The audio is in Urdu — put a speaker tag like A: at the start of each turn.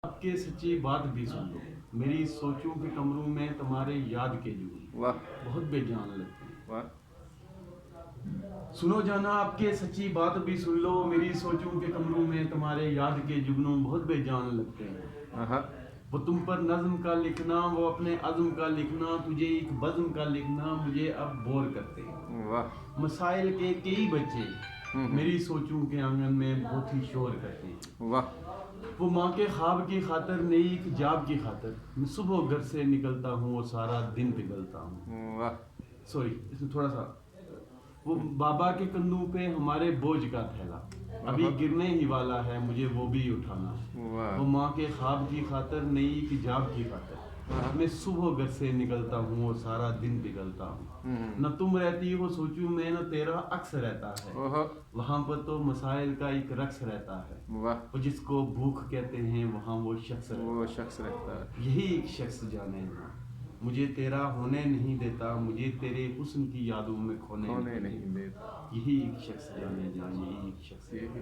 A: آپ کے سچی بات بھی سن لو، میری سوچوں کے کمروں میں تمہارے یاد کے جگنو
B: واہ
A: بہت بے جان لگتے ہیں۔
B: واہ
A: سنو جانا آپ کے سچی بات بھی سن لو، میری سوچوں کے کمروں میں تمہارے یاد کے جگنوں بہت بے جان لگتے ہیں۔
B: آہا
A: وہ تم پر نظم کا لکھنا، وہ اپنے عزم کا لکھنا، تجھے ایک بزم کا لکھنا مجھے اب بور کرتے ہیں۔
B: واہ
A: مسائل کے کئی بچے میری سوچوں کے آنگن میں بہت ہی شور کرتے ہیں۔
B: واہ
A: وہ ماں کے خواب کی خاطر، نئی ایک جاب کی خاطر میں صبح گھر سے نکلتا ہوں اور سارا دن پگھلتا ہوں۔
B: واہ
A: سوری، اس میں تھوڑا سا وہ بابا کے کندھوں پہ ہمارے بوجھ کا تھیلا ابھی گرنے ہی والا ہے، مجھے وہ بھی اٹھانا ہے۔
B: واہ
A: وہ ماں کے خواب کی خاطر، نئی ایک جاب کی خاطر میں صبح گھر سے نکلتا ہوں اور سارا دن پگھلتا ہوں۔ نہ تم رہتی ہو سوچوں میں، نہ تیرا عکس رہتا ہے، وہاں پر تو مسائل کا ایک رقص رہتا ہے۔
B: واہ
A: وہ جس کو بھوک کہتے ہیں وہاں وہ شخص
B: وہ
A: رہتا
B: شخص رہتا ہے۔
A: ہے۔ یہی ایک شخص جانے نا مجھے تیرا ہونے نہیں دیتا، مجھے تیرے حسن کی یادوں میں کھونے
B: نہیں دیتا
A: یہی ایک شخص جانے جا، یہی ایک شخص
B: یہی